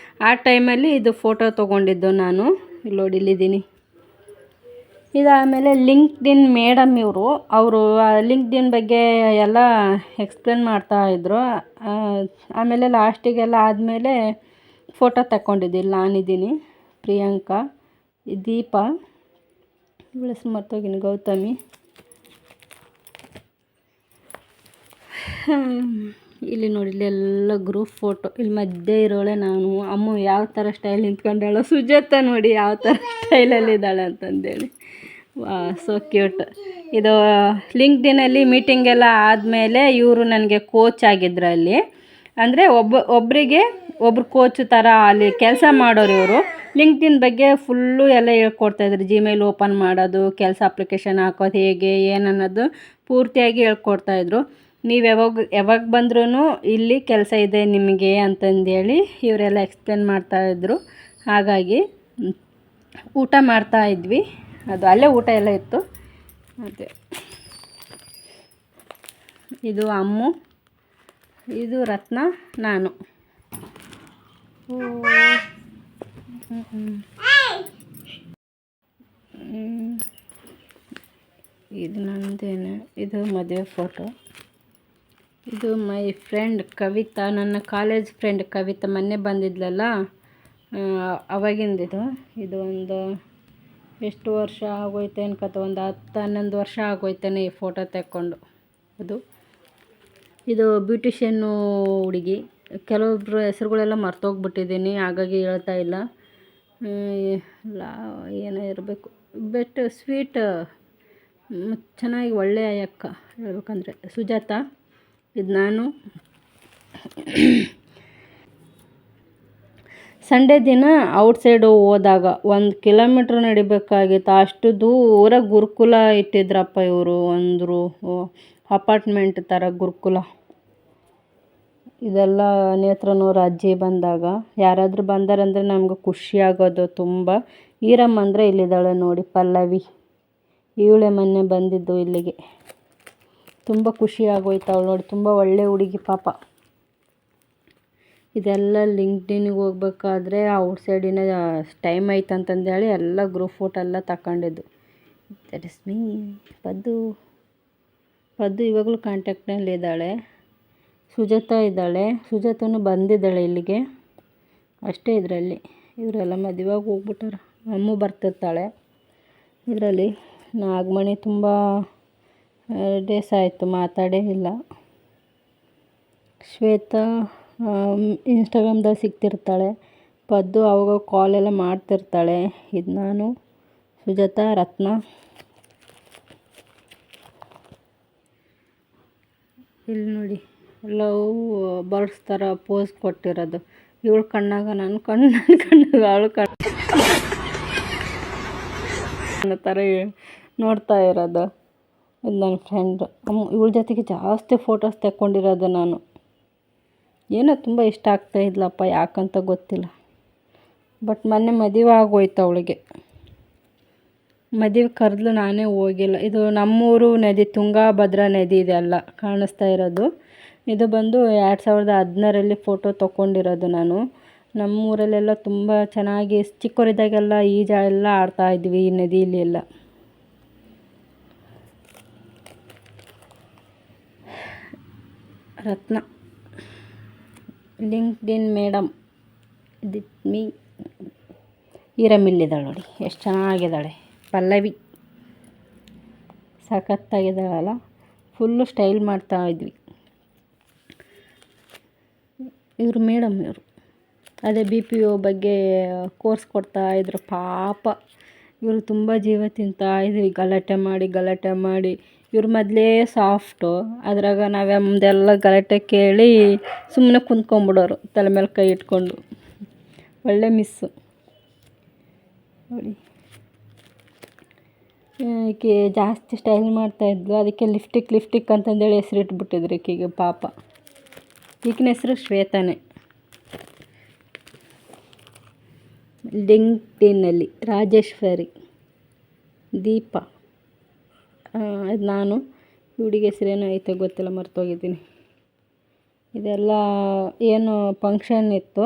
ಆ ಟೈಮಲ್ಲಿ ಇದು ಫೋಟೋ ತೊಗೊಂಡಿದ್ದು ನಾನು. ಇಲ್ಲಿ ನೋಡಿ, ಇಲ್ಲಿದ್ದೀನಿ. ಇದಾದಮೇಲೆ ಲಿಂಕ್ಡ್ಇನ್ ಮೇಡಮ್ ಅವರು ಲಿಂಕ್ಡ್ಇನ್ ಬಗ್ಗೆ ಎಲ್ಲ ಎಕ್ಸ್ಪ್ಲೇನ್ ಮಾಡ್ತಾಯಿದ್ರು. ಆಮೇಲೆ ಲಾಸ್ಟಿಗೆಲ್ಲ ಆದಮೇಲೆ ಫೋಟೋ ತಗೊಂಡಿದ್ದಿಲ್ಲ. ನಾನಿದ್ದೀನಿ, ಪ್ರಿಯಾಂಕಾ, ದೀಪಾ, ಇವಳ ಮರ್ತೋಗಿನಿ, ಗೌತಮಿ. ಇಲ್ಲಿ ನೋಡಿ, ಇಲ್ಲೆಲ್ಲ ಗ್ರೂಪ್ ಫೋಟೋ. ಇಲ್ಲಿ ಮಧ್ಯೆ ಇರೋಳೆ ನಾನು. ಅಮ್ಮು ಯಾವ ಥರ ಸ್ಟೈಲ್ ನಿಂತ್ಕೊಂಡಾಳೋ, ಸುಜಾತ ನೋಡಿ ಯಾವ ಥರ ಸ್ಟೈಲಲ್ಲಿದ್ದಾಳೆ ಅಂತಂದೇಳಿ. So cute. ಇದು ಲಿಂಕ್ಡ್ಇನ್ನಲ್ಲಿ ಮೀಟಿಂಗೆಲ್ಲ ಆದಮೇಲೆ ಇವರು ನನಗೆ ಕೋಚ್ ಆಗಿದ್ರು ಅಲ್ಲಿ. ಅಂದರೆ ಒಬ್ಬರು ಕೋಚ್ ಥರ ಅಲ್ಲಿ ಕೆಲಸ ಮಾಡೋರು ಇವರು. ಲಿಂಕ್ಡ್ಇನ್ ಬಗ್ಗೆ ಫುಲ್ಲು ಎಲ್ಲ ಹೇಳ್ಕೊಡ್ತಾಯಿದ್ರು. ಜಿಮೇಲ್ ಓಪನ್ ಮಾಡೋದು, ಕೆಲಸ ಅಪ್ಲಿಕೇಶನ್ ಹಾಕೋದು ಹೇಗೆ ಏನನ್ನೋದು ಪೂರ್ತಿಯಾಗಿ ಹೇಳ್ಕೊಡ್ತಾಯಿದ್ರು. ನೀವು ಯಾವಾಗ ಬಂದ್ರೂ ಇಲ್ಲಿ ಕೆಲಸ ಇದೆ ನಿಮಗೆ ಅಂತಂದೇಳಿ ಇವರೆಲ್ಲ ಎಕ್ಸ್ಪ್ಲೇನ್ ಮಾಡ್ತಾಯಿದ್ರು. ಹಾಗಾಗಿ ಊಟ ಮಾಡ್ತಾಯಿದ್ವಿ. ಅದು ಅಲ್ಲೇ ಊಟ ಎಲ್ಲ ಇತ್ತು. ಅದೇ ಇದು ಅಮ್ಮು, ಇದು ರತ್ನ, ನಾನು. ಇದು ನಂದೇನೆ. ಇದು ಮದುವೆ ಫೋಟೋ. ಇದು ಮೈ ಫ್ರೆಂಡ್ ಕವಿತಾ, ನನ್ನ ಕಾಲೇಜ್ ಫ್ರೆಂಡ್ ಕವಿತಾ. ಮೊನ್ನೆ ಬಂದಿದ್ಲಲ್ಲ, ಅವಾಗಿಂದಿದು. ಇದು ಒಂದು ಎಷ್ಟು ವರ್ಷ ಆಗೋಯ್ತೆ ಅನ್ಕೋತ, ಒಂದು 10-11 ವರ್ಷ ಆಗೋಯ್ತಾನೆ ಈ ಫೋಟೋ ತೆಕ್ಕೊಂಡು. ಇದು ಬ್ಯೂಟಿಷಿಯನ್ನು ಹುಡುಗಿ. ಕೆಲವೊಬ್ಬರು ಹೆಸರುಗಳೆಲ್ಲ ಮರ್ತೋಗ್ಬಿಟ್ಟಿದ್ದೀನಿ, ಹಾಗಾಗಿ ಹೇಳ್ತಾ ಇಲ್ಲ. ಏನೋ ಇರಬೇಕು, ಬಟ್ ಸ್ವೀಟ್, ಚೆನ್ನಾಗಿ ಒಳ್ಳೆಯ ಅಕ್ಕ ಹೇಳ್ಬೇಕಂದ್ರೆ. ಸುಜಾತ. ಇದು ನಾನು. ಸಂಡೇ ದಿನ ಔಟ್ಸೈಡು ಹೋದಾಗ 1 ಕಿಲೋಮೀಟ್ರ್ ನಡಿಬೇಕಾಗಿತ್ತು. ಅಷ್ಟು ದೂರ ಗುರುಕುಲ ಇಟ್ಟಿದ್ರಪ್ಪ ಇವರು. ಒಂದು ಅಪಾರ್ಟ್ಮೆಂಟ್ ಥರ ಗುರುಕುಲ. ಇದೆಲ್ಲ ನೇತ್ರನೂರು ಅಜ್ಜಿ ಬಂದಾಗ ಯಾರಾದರೂ ಬಂದಾರಂದರೆ ನಮ್ಗೆ ಖುಷಿ ಆಗೋದು ತುಂಬ. ಈರಮ್ಮ ಅಂದರೆ ಇಲ್ಲಿದ್ದಾಳೆ ನೋಡಿ, ಪಲ್ಲವಿ. ಇವಳೇ ಮೊನ್ನೆ ಬಂದಿದ್ದು ಇಲ್ಲಿಗೆ. ತುಂಬ ಖುಷಿ ಆಗೋಯ್ತು ಅವಳು ನೋಡಿ, ತುಂಬ ಒಳ್ಳೆ ಹುಡುಗಿ ಪಾಪ. ಇದೆಲ್ಲ ಲಿಂಕ್ಡ್ಇನ್ಗೆ ಹೋಗ್ಬೇಕಾದ್ರೆ ಔಟ್ಸೈಡಿನ ಟೈಮ್ ಆಯ್ತು ಅಂತಂದೇಳಿ ಎಲ್ಲ ಗ್ರೂಪ್ ಫೋಟೋ ಎಲ್ಲ ತಗೊಂಡಿದ್ದು. That is me Paddu. ಇವಾಗಲೂ ಕಾಂಟ್ಯಾಕ್ಟ್ನಲ್ಲಿ ಇದ್ದಾಳೆ. ಸುಜಾತ ಇದ್ದಾಳೆ, ಸುಜಾತನೂ ಬಂದಿದ್ದಾಳೆ ಇಲ್ಲಿಗೆ ಅಷ್ಟೇ. ಇದರಲ್ಲಿ ಇವರೆಲ್ಲ ಮದುವೆಗೆ ಹೋಗ್ಬಿಟ್ಟಾರ. ಅಮ್ಮು ಬರ್ತಿರ್ತಾಳೆ ಇದರಲ್ಲಿ. ನಾಗಮಣಿ ತುಂಬ ಡೇಸ್ ಆಯಿತು ಮಾತಾಡೇ ಇಲ್ಲ. ಶ್ವೇತಾ ಇನ್ಸ್ಟಾಗ್ರಾಮ್ದಲ್ಲಿ ಸಿಗ್ತಿರ್ತಾಳೆ. ಪದ್ದು ಅವಾಗ ಕಾಲೆಲ್ಲ ಮಾಡ್ತಿರ್ತಾಳೆ. ಇದು ನಾನು, ಸುಜಾತ, ರತ್ನ. ಇಲ್ಲಿ ನೋಡಿ ಎಲ್ಲವೂ ಬರ್ಡ್ಸ್ ಥರ ಪೋಸ್ ಕೊಟ್ಟಿರೋದು. ಇವಳು ಕಣ್ಣಾಗ ನನ್ನ ಕಣ್ಣಾಗ ಅವಳು ಕಣ್ಣು ಥರ ನೋಡ್ತಾ ಇರೋದು. ಇದು ನನ್ನ ಫ್ರೆಂಡ್. ಇವಳ ಜೊತೆಗೆ ಜಾಸ್ತಿ ಫೋಟೋಸ್ ತೆಕ್ಕೊಂಡಿರೋದು ನಾನು. ಏನೋ ತುಂಬ ಇಷ್ಟ ಆಗ್ತಾ ಇದ್ಲಪ್ಪ, ಯಾಕಂತ ಗೊತ್ತಿಲ್ಲ. ಬಟ್ ಮೊನ್ನೆ ಮದುವೆ ಆಗೋಯ್ತು ಅವಳಿಗೆ. ಮದುವೆ ಕರೆದ್ಲು, ನಾನೇ ಹೋಗಿಲ್ಲ. ಇದು ನಮ್ಮೂರು ನದಿ, ತುಂಗಾಭದ್ರಾ ನದಿ ಇದೆಲ್ಲ ಕಾಣಿಸ್ತಾ ಇರೋದು. ಇದು ಬಂದು 2016ರಲ್ಲಿ ಫೋಟೋ ತೊಗೊಂಡಿರೋದು ನಾನು. ನಮ್ಮೂರಲ್ಲೆಲ್ಲ ತುಂಬ ಚೆನ್ನಾಗಿ ಚಿಕ್ಕವರಿದ್ದಾಗೆಲ್ಲ ಎಲ್ಲ ಆಡ್ತಾಯಿದ್ವಿ ಈ ನದಿಯಲ್ಲಿ ಎಲ್ಲ. ರತ್ನ ಲಿಂಕ್ಡ್ಇನ್ ಮೇಡಮ್. ದಿಟ್ ಮೀ. ಈರಮಿಲ್ಲಿದ್ದಾಳೆ ನೋಡಿ, ಎಷ್ಟು ಚೆನ್ನಾಗಿದ್ದಾಳೆ. ಪಲ್ಲವಿ ಸಖತ್ತಾಗಿದ್ದಾಳಲ್ಲ, ಫುಲ್ಲು ಸ್ಟೈಲ್ ಮಾಡ್ತಾ ಇದ್ವಿ. ಇವರು ಮೇಡಮ್, ಇವರು ಅದೇ BPO ಬಗ್ಗೆ ಕೋರ್ಸ್ ಕೊಡ್ತಾಯಿದ್ರು ಪಾಪ. ಇವರು ತುಂಬ ಜೀವ ತಿಂತಾಯಿದ್ವಿ, ಗಲಾಟೆ ಮಾಡಿ. ಇವ್ರು ಮೊದಲೇ ಸಾಫ್ಟು, ಅದ್ರಾಗ ನಾವೊಂದೆಲ್ಲ ಗಲಾಟೆ ಕೇಳಿ ಸುಮ್ಮನೆ ಕುಂತ್ಕೊಂಡ್ಬಿಡೋರು ತಲೆ ಮೇಲೆ ಕೈ ಇಟ್ಕೊಂಡು. ಒಳ್ಳೆ ಮಿಸ್ಸು ನೋಡಿ. ಈಕೆ ಜಾಸ್ತಿ ಸ್ಟೈಲ್ ಮಾಡ್ತಾಯಿದ್ಲು, ಅದಕ್ಕೆ ಲಿಫ್ಟಿಕ್ ಅಂತಂದೇಳಿ ಹೆಸರು ಇಟ್ಬಿಟ್ಟಿದ್ರು ಈಕೆಗೆ ಪಾಪ. ಈಗಿನ ಹೆಸರು ಶ್ವೇತಾನೇ. ಲಿಂಕ್ಡ್ಇನ್ನಲ್ಲಿ ರಾಜೇಶ್ವರಿ, ದೀಪ. ಇದು ನಾನು. ಹುಡುಗಿ ಹೆಸರೇನೋ ಐತೆ ಗೊತ್ತಿಲ್ಲ, ಮರ್ತೋಗಿದ್ದೀನಿ. ಇದೆಲ್ಲ ಏನು ಫಂಕ್ಷನ್ ಇತ್ತು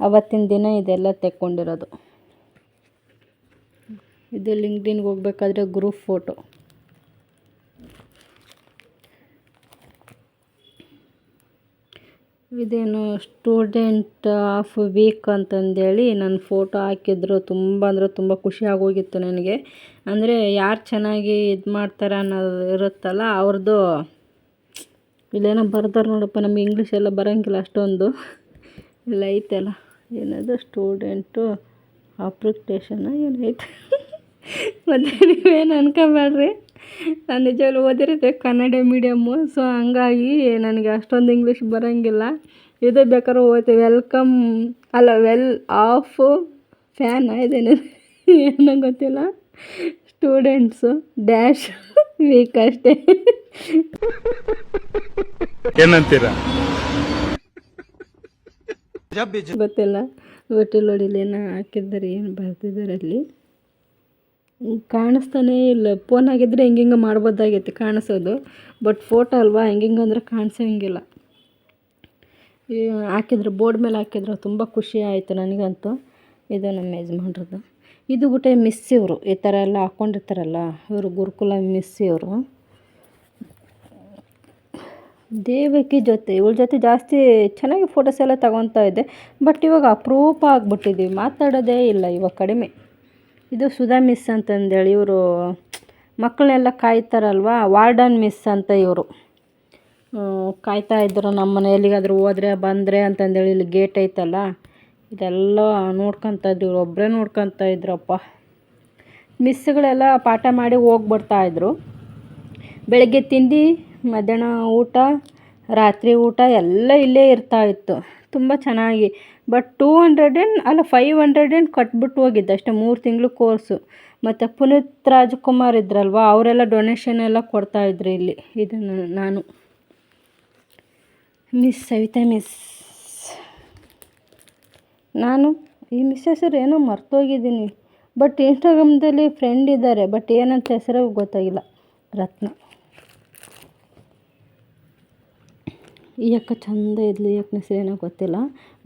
ಅವತ್ತಿನ ದಿನ ಇದೆಲ್ಲ ತೆಕ್ಕೊಂಡಿರೋದು. ಇದು ಲಿಂಕ್ಡ್ಇನ್ಗೆ ಹೋಗ್ಬೇಕಾದ್ರೆ ಗ್ರೂಪ್ ಫೋಟೋ. ಇದೇನು ಸ್ಟೂಡೆಂಟ್ ಆಫ್ ವೀಕ್ ಅಂತಂದೇಳಿ ನನ್ನ ಫೋಟೋ ಹಾಕಿದ್ರು. ತುಂಬ ಅಂದರೆ ತುಂಬ ಖುಷಿ ಆಗೋಗಿತ್ತು ನನಗೆ. ಅಂದರೆ ಯಾರು ಚೆನ್ನಾಗಿ ಇದು ಮಾಡ್ತಾರೆ ಅನ್ನೋದು ಇರುತ್ತಲ್ಲ ಅವ್ರದ್ದು. ಇಲ್ಲೇನೋ ಬರ್ತಾರೆ ನೋಡಪ್ಪ, ನಮಗೆ ಇಂಗ್ಲೀಷ್ ಎಲ್ಲ ಬರೋಂಗಿಲ್ಲ ಅಷ್ಟೊಂದು. ಇಲ್ಲ ಐತಲ್ಲ, ಏನದು ಸ್ಟೂಡೆಂಟು ಅಪ್ಲಿಕೇಶನ್ ಏನೈತೆ. ಮತ್ತು ನೀವೇನು ಅನ್ಕೋಬೇಡ್ರಿ, ನಾನು ನಿಜವಾಗ್ಲೂ ಓದಿರುತ್ತೆ ಕನ್ನಡ ಮೀಡಿಯಮ್ಮು. ಸೊ ಹಂಗಾಗಿ ನನಗೆ ಅಷ್ಟೊಂದು ಇಂಗ್ಲೀಷ್ ಬರೋಂಗಿಲ್ಲ. ಇದೇ ಬೇಕಾದ್ರೆ ಓದ್ತೀವಿ. ವೆಲ್ ಆಫ್ ಫ್ಯಾನ್ ಇದೇನು ಏನೋ ಗೊತ್ತಿಲ್ಲ. ಸ್ಟೂಡೆಂಟ್ಸು ಡ್ಯಾಶ್ ವೀಕ್ ಅಷ್ಟೇ. ಏನಂತೀರಾ? ಗೊತ್ತಿಲ್ಲ. ಹೋಟೆಲ್ ನೋಡಿಲೇನ ಹಾಕಿದ್ದಾರೆ, ಏನು ಬರ್ತಿದ್ದಾರೆ ಅಲ್ಲಿ ಕಾಣಿಸ್ತಾನೇ ಇಲ್ಲ. ಫೋನ್ ಆಗಿದ್ದರೆ ಹಿಂಗೆ ಮಾಡ್ಬೋದಾಗೈತೆ ಕಾಣಿಸೋದು. ಬಟ್ ಫೋಟೋ ಅಲ್ವಾ, ಹೆಂಗೆ ಕಾಣಿಸೋಂಗಿಲ್ಲ. ಹಾಕಿದ್ರು, ಬೋರ್ಡ್ ಮೇಲೆ ಹಾಕಿದ್ರು. ತುಂಬ ಖುಷಿ ಆಯಿತು ನನಗಂತೂ. ಇದು ನಮ್ಮ ಯಜಮಾನ್ರದ್ದು. ಇದು ಊಟ ಮಿಸ್. ಇವರು ಈ ಥರ ಎಲ್ಲ ಹಾಕ್ಕೊಂಡಿರ್ತಾರಲ್ಲ, ಇವರು ಗುರುಕುಲ ಮಿಸ್. ಇವರು ದೇವಕಿ ಜೊತೆ, ಇವಳ ಜೊತೆ ಜಾಸ್ತಿ ಚೆನ್ನಾಗಿ ಫೋಟೋಸ್ ಎಲ್ಲ ತಗೊತಾ ಇದ್ದೆ. ಬಟ್ ಇವಾಗ ಅಪರೂಪ ಆಗಿಬಿಟ್ಟಿದ್ದೀವಿ, ಮಾತಾಡೋದೇ ಇಲ್ಲ ಇವಾಗ, ಕಡಿಮೆ. ಇದು ಸುಧಾ ಮಿಸ್ ಅಂತಂದೇಳಿ, ಇವರು ಮಕ್ಕಳನ್ನೆಲ್ಲ ಕಾಯ್ತಾರಲ್ವ, ವಾರ್ಡನ್ ಮಿಸ್ ಅಂತ ಇವರು. ಕಾಯ್ತಾ ಇದ್ರು ನಮ್ಮನೆ ಎಲ್ಲಿಗಾದರೂ ಹೋದರೆ ಬಂದರೆ ಅಂತಂದೇಳಿ. ಇಲ್ಲಿ ಗೇಟ್ ಐತಲ್ಲ, ಇದೆಲ್ಲ ನೋಡ್ಕೊತಾ ಇದ್ರು, ಇವ್ರು ಒಬ್ಬರೇ ನೋಡ್ಕೊತಾ ಇದ್ರಪ್ಪ. ಮಿಸ್ಗಳೆಲ್ಲ ಪಾಠ ಮಾಡಿ ಹೋಗ್ಬಿಡ್ತಾಯಿದ್ರು. ಬೆಳಗ್ಗೆ ತಿಂಡಿ, ಮಧ್ಯಾಹ್ನ ಊಟ, ರಾತ್ರಿ ಊಟ ಎಲ್ಲ ಇಲ್ಲೇ ಇರ್ತಾಯಿತ್ತು. ತುಂಬ ಚೆನ್ನಾಗಿ. ಬಟ್ 500 ಕಟ್ಬಿಟ್ಟು ಹೋಗಿದ್ದೆ ಅಷ್ಟೇ. 3 ತಿಂಗಳು ಕೋರ್ಸು. ಮತ್ತು ಪುನೀತ್ ರಾಜ್ಕುಮಾರ್ ಇದ್ರಲ್ವ, ಅವರೆಲ್ಲ ಡೊನೇಷನ್ ಎಲ್ಲ ಕೊಡ್ತಾಯಿದ್ರು ಇಲ್ಲಿ. ಇದು ನಾನು. Miss Savita miss. ನಾನು ಈ ಮಿಸ್ ಹೆಸರು ಏನೋ ಮರ್ತೋಗಿದ್ದೀನಿ, ಬಟ್ ಇನ್ಸ್ಟಾಗ್ರಾಮ್ದಲ್ಲಿ ಫ್ರೆಂಡ್ ಇದ್ದಾರೆ, ಬಟ್ ಏನಂತ ಹೆಸರು ಗೊತ್ತಾಗಿಲ್ಲ. ರತ್ನ. ಈ ಅಕ್ಕ ಚಂದ ಇದ್ಲು, ಈ ಅಕ್ಕನ ಹೆಸರು ಏನೋ ಗೊತ್ತಿಲ್ಲ.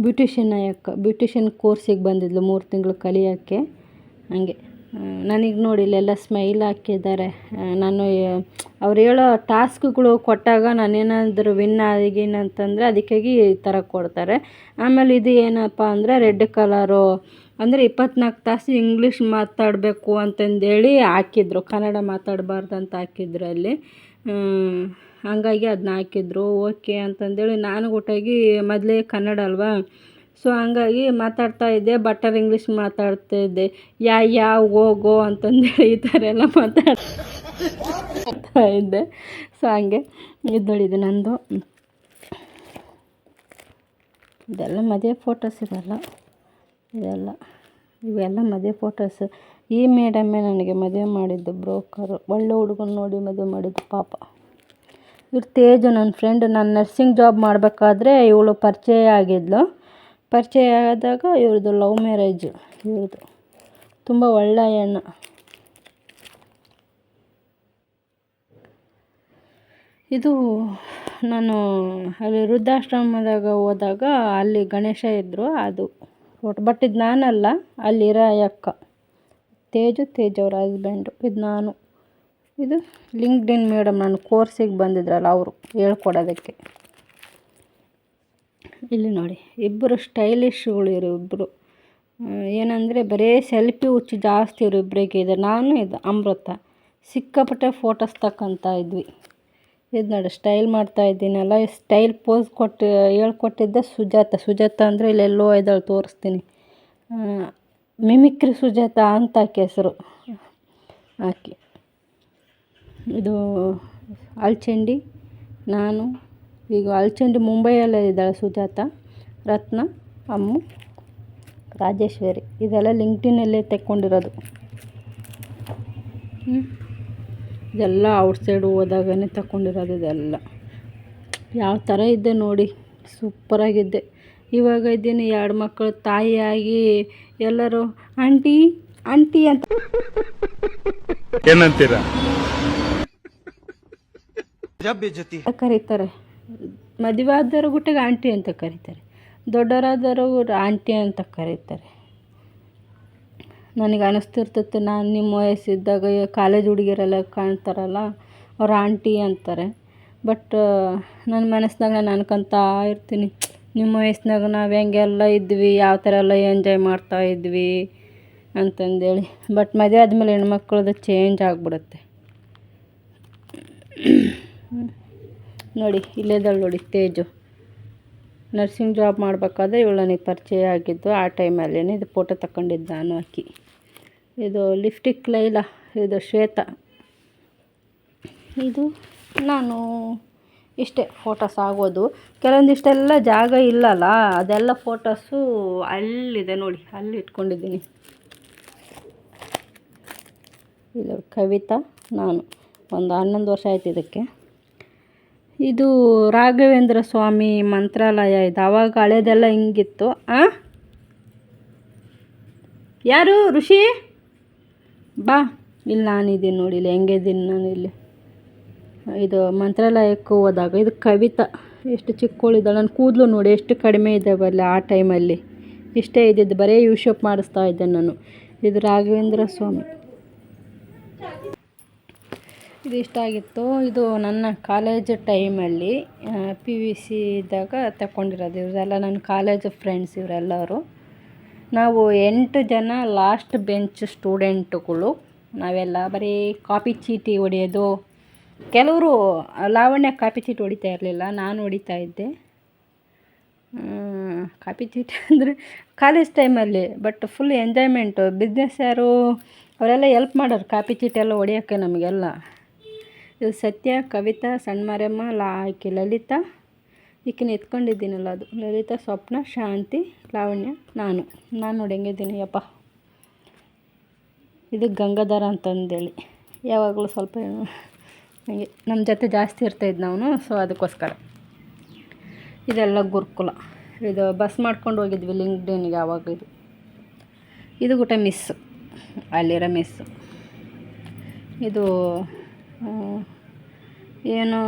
ಬ್ಯೂಟಿಷಿಯನ್ ಅಕ್ಕ, ಬ್ಯೂಟಿಷಿಯನ್ ಕೋರ್ಸಿಗೆ ಬಂದಿದ್ಲು 3 ತಿಂಗಳು ಕಲಿಯೋಕ್ಕೆ. ಹಂಗೆ ನನಗೆ ನೋಡಿ ಇಲ್ಲೆಲ್ಲ ಸ್ಮೈಲ್ ಹಾಕಿದ್ದಾರೆ. ನಾನು ಅವ್ರು ಹೇಳೋ ಟಾಸ್ಕ್ಗಳು ಕೊಟ್ಟಾಗ ನಾನೇನಾದರೂ ವಿನ್ ಆಗಿನಂತಂದರೆ ಅದಕ್ಕಾಗಿ ಈ ಥರ ಕೊಡ್ತಾರೆ. ಆಮೇಲೆ ಇದು ಏನಪ್ಪ ಅಂದರೆ ರೆಡ್ ಕಲರು ಅಂದರೆ 24 ತಾಸು ಇಂಗ್ಲೀಷ್ ಮಾತಾಡಬೇಕು ಅಂತಂದೇಳಿ ಹಾಕಿದ್ರು, ಕನ್ನಡ ಮಾತಾಡಬಾರ್ದು ಅಂತ ಹಾಕಿದ್ರು ಅಲ್ಲಿ. ಹಾಗಾಗಿ ಅದನ್ನ ಹಾಕಿದ್ರು. ಓಕೆ ಅಂತಂದೇಳಿ ನಾನು ಒಟ್ಟಾಗಿ ಮೊದಲೇ ಕನ್ನಡ ಅಲ್ವಾ, ಸೊ ಹಂಗಾಗಿ ಮಾತಾಡ್ತಾ ಇದ್ದೆ, ಬಟರ್ ಇಂಗ್ಲೀಷ್ ಮಾತಾಡ್ತಾ ಇದ್ದೆ. ಹೋಗೋ ಅಂತಂದೇಳಿ ಈ ಥರ ಎಲ್ಲ ಮಾತಾಡ್ತಾ ಇದ್ದೆ. ಸೊ ಹಂಗೆ ಇದು ನೋಡಿದ್ದು ನಂದು. ಇದೆಲ್ಲ ಮದುವೆ ಫೋಟೋಸ್ ಇದೆಲ್ಲ, ಇವೆಲ್ಲ ಮದುವೆ ಫೋಟೋಸ್. ಈ ಮೇಡಮ್ಮೇ ನನಗೆ ಮದುವೆ ಮಾಡಿದ್ದು, ಬ್ರೋಕರು. ಒಳ್ಳೆ ಹುಡುಗನ ನೋಡಿ ಮದುವೆ ಮಾಡಿದ್ದು ಪಾಪ. ಇವ್ರು ತೇಜು ನನ್ನ ಫ್ರೆಂಡ್. ನಾನು ನರ್ಸಿಂಗ್ ಜಾಬ್ ಮಾಡಬೇಕಾದ್ರೆ ಇವಳು ಪರಿಚಯ ಆಗಿದ್ಲು. ಪರಿಚಯ ಆದಾಗ ಇವ್ರದ್ದು ಲವ್ ಮ್ಯಾರೇಜು. ಇವ್ರದ್ದು ತುಂಬ ಒಳ್ಳೆಯ ಹೆಣ್ಣು. ಇದು ನಾನು ಅಲ್ಲಿ ವೃದ್ಧಾಶ್ರಮದಾಗ ಹೋದಾಗ ಅಲ್ಲಿ ಗಣೇಶ ಇದ್ದರು, ಅದು ಫೋಟೋ. ಬಟ್ ಇದು ನಾನಲ್ಲ, ಅಲ್ಲಿರೋ ಅಕ್ಕ ತೇಜು ಅವ್ರ ಹಸ್ಬೆಂಡು. ಇದು ನಾನು. ಇದು ಲಿಂಕ್ಡ್ಇನ್ ಮೇಡಮ್, ನಾನು ಕೋರ್ಸಿಗೆ ಬಂದಿದ್ರಲ್ಲ ಅವರು ಹೇಳ್ಕೊಡೋದಕ್ಕೆ. ಇಲ್ಲಿ ನೋಡಿ, ಇಬ್ಬರು ಸ್ಟೈಲಿಶ್ಗಳು ಇರು ಇಬ್ಬರು. ಏನಂದರೆ ಬರೀ ಸೆಲ್ಫಿ ಹುಚ್ಚು ಜಾಸ್ತಿ ಇರು ಇಬ್ಬರಿಗೆ. ಇದೆ ನಾನು, ಇದು ಅಮೃತ. ಸಿಕ್ಕಾಪಟ್ಟೆ ಫೋಟೋಸ್ ತಕ್ಕಂತ ಇದ್ವಿ. ಇದು ನೋಡಿ ಸ್ಟೈಲ್ ಮಾಡ್ತಾ ಇದ್ದೀನಲ್ಲ, ಸ್ಟೈಲ್ ಪೋಸ್ ಹೇಳ್ಕೊಟ್ಟಿದ್ದೆ ಸುಜಾತ ಅಂದರೆ ಇಲ್ಲೆಲ್ಲೋ ಇದ್ದಾಳೆ, ತೋರಿಸ್ತೀನಿ. ಮಿಮಿಕ್ರಿ ಸುಜಾತ ಅಂತ ಆಕೆ ಹೆಸರು. ಆಕೆ ಇದು ಅಲ್ಚಂಡಿ. ನಾನು ಈಗ ಅಲ್ಚಂಡಿ ಮುಂಬೈಯಲ್ಲೇ ಇದ್ದಾಳೆ ಸುಜಾತ. ರತ್ನ, ಅಮ್ಮು, ರಾಜೇಶ್ವರಿ. ಇದೆಲ್ಲ ಲಿಂಕ್ಡ್ಇನ್ನಲ್ಲೇ ತೆಕ್ಕೊಂಡಿರೋದು. ಇದೆಲ್ಲ ಔಟ್ಸೈಡು ಹೋದಾಗನೇ ತಗೊಂಡಿರೋದು. ಇದೆಲ್ಲ ಯಾವ ಥರ ಇದ್ದೆ ನೋಡಿ, ಸೂಪರಾಗಿದ್ದೆ. ಇವಾಗ ಇದ್ದೀನಿ 2 ಮಕ್ಕಳು ತಾಯಿಯಾಗಿ ಎಲ್ಲರೂ ಆಂಟಿ ಅಂತ ಏನಂತೀರಾ? ಕರೀತಾರೆ. ಮದುವೆ ಆದವರು ಗುಟ್ಟಿಗೆ ಆಂಟಿ ಅಂತ ಕರೀತಾರೆ, ದೊಡ್ಡವರಾದವರು ಆಂಟಿ ಅಂತ ಕರೀತಾರೆ. ನನಗೆ ಅನ್ನಿಸ್ತಿರ್ತೈತೆ, ನಾನು ನಿಮ್ಮ ವಯಸ್ಸಿದ್ದಾಗ ಕಾಲೇಜ್ ಹುಡುಗಿಯರೆಲ್ಲ ಕಾಣ್ತಾರಲ್ಲ, ಅವ್ರು ಆಂಟಿ ಅಂತಾರೆ. ಬಟ್ ನನ್ನ ಮನಸ್ಸಿನಾಗ ನಾನು ಅನ್ಕೊತಾ ಇರ್ತೀನಿ, ನಿಮ್ಮ ವಯಸ್ಸಿನಾಗ ನಾವು ಹೆಂಗೆಲ್ಲ ಇದ್ವಿ, ಯಾವ ಥರ ಎಲ್ಲ ಎಂಜಾಯ್ ಮಾಡ್ತಾ ಇದ್ವಿ ಅಂತಂದೇಳಿ. ಬಟ್ ಮದುವೆ ಆದಮೇಲೆ ಹೆಣ್ಮಕ್ಳದ್ದು ಚೇಂಜ್ ಆಗಿಬಿಡುತ್ತೆ. ನೋಡಿ ಇಲ್ಲೇದಳು ನೋಡಿ ತೇಜು. ನರ್ಸಿಂಗ್ ಜಾಬ್ ಮಾಡಬೇಕಾದ್ರೆ ಇವಳು ನನಗೆ ಪರಿಚಯ ಆಗಿದ್ದು ಆ ಟೈಮಲ್ಲೇ. ಇದು ಫೋಟೋ ತಗೊಂಡಿದ್ದು ನಾನು ಹಾಕಿ. ಇದು ಲಿಪ್ಸ್ಟಿಕ್ ಲೈಲಾ, ಇದು ಶ್ವೇತಾ. ಇದು ನಾನು. ಇಷ್ಟೇ ಫೋಟೋಸ್ ಆಗೋದು. ಕೆಲವೊಂದಿಷ್ಟೆಲ್ಲ ಜಾಗ ಇಲ್ಲಲ್ಲ, ಅದೆಲ್ಲ ಫೋಟೋಸು ಅಲ್ಲಿದೆ ನೋಡಿ, ಅಲ್ಲಿ ಇಟ್ಕೊಂಡಿದ್ದೀನಿ. ಇದು ಕವಿತಾ, ನಾನು. ಒಂದು 11 ವರ್ಷ ಆಯ್ತು ಇದಕ್ಕೆ. ಇದು ರಾಘವೇಂದ್ರ ಸ್ವಾಮಿ ಮಂತ್ರಾಲಯ. ಇದು ಆವಾಗ ಹಳೇದೆಲ್ಲ ಹಿಂಗಿತ್ತು. ಯಾರು ಋಷಿ ಬಾ, ಇಲ್ಲಿ ನಾನಿದ್ದೀನಿ ನೋಡಿ, ಇಲ್ಲಿ ಹೆಂಗಿದ್ದೀನಿ ನಾನು ಇಲ್ಲಿ. ಇದು ಮಂತ್ರಾಲಯಕ್ಕೆ ಹೋದಾಗ. ಇದು ಕವಿತಾ, ಎಷ್ಟು ಚಿಕ್ಕವಳಿದ್ದಾಳೆ. ನನ್ನ ಕೂದಲು ನೋಡಿ ಎಷ್ಟು ಕಡಿಮೆ ಇದ್ದಾವಲ್ಲ ಆ ಟೈಮಲ್ಲಿ. ಇಷ್ಟೇ ಇದ್ದಿದ್ದು, ಬರೀ ಯೂಶಪ್ ಮಾಡಿಸ್ತಾ ಇದ್ದೆ ನಾನು. ಇದು ರಾಘವೇಂದ್ರ ಸ್ವಾಮಿ. ಇದು ಇಷ್ಟ ಆಗಿತ್ತು. ಇದು ನನ್ನ ಕಾಲೇಜ್ ಟೈಮಲ್ಲಿ PUC ಇದ್ದಾಗ ತಗೊಂಡಿರೋದು. ಇವರೆಲ್ಲ ನನ್ನ ಕಾಲೇಜ್ ಫ್ರೆಂಡ್ಸ್ ಇವರೆಲ್ಲರೂ. ನಾವು 8 ಜನ ಲಾಸ್ಟ್ ಬೆಂಚ್ ಸ್ಟೂಡೆಂಟುಗಳು. ನಾವೆಲ್ಲ ಬರೀ ಕಾಪಿ ಚೀಟಿ ಹೊಡೆಯೋದು. ಕೆಲವರು ಲಾವಣ್ಯ ಕಾಪಿ ಚೀಟಿ ಹೊಡಿತಾ ಇರಲಿಲ್ಲ, ನಾನು ಹೊಡಿತಾ ಇದ್ದೆ ಕಾಪಿ ಚೀಟಿ ಅಂದರೆ ಕಾಲೇಜ್ ಟೈಮಲ್ಲಿ. But full enjoyment. ಬಿಸ್ನೆಸ್ ಯಾರು ಅವರೆಲ್ಲ ಹೆಲ್ಪ್ ಮಾಡೋರು ಕಾಪಿ ಚೀಟಿ ಎಲ್ಲ ಹೊಡಿಯೋಕ್ಕೆ ನಮಗೆಲ್ಲ. ಇದು ಸತ್ಯ, ಕವಿತಾ, ಸಣ್ಣ ಮಾರಮ್ಮ, ಆಕೆ ಲಲಿತಾ. ಈಕಿನ ಎತ್ಕೊಂಡಿದ್ದೀನಲ್ಲ ಅದು ಲಲಿತಾ, ಸ್ವಪ್ನ, ಶಾಂತಿ, ಲಾವಣ್ಯ, ನಾನು ನೋಡಿ ಹೆಂಗಿದ್ದೀನಿ ಯಪ್ಪ. ಇದು ಗಂಗಾಧರ ಅಂತಂದೇಳಿ ಯಾವಾಗಲೂ ಸ್ವಲ್ಪ ಹಂಗೆ ನಮ್ಮ ಜೊತೆ ಜಾಸ್ತಿ ಇರ್ತಾಯಿದ್ದು ನಾವು, ಸೊ ಅದಕ್ಕೋಸ್ಕರ. ಇದೆಲ್ಲ ಗುರುಕುಲ. ಇದು ಬಸ್ ಮಾಡ್ಕೊಂಡು ಹೋಗಿದ್ವಿ ಲಿಂಕ್ಡ್ಇನ್ಗೆ ಆವಾಗ. ಇದು ಊಟ ಮಿಸ್ಸು, ಅಲ್ಲಿರೋ ಮಿಸ್ಸು. ಇದು ಏನು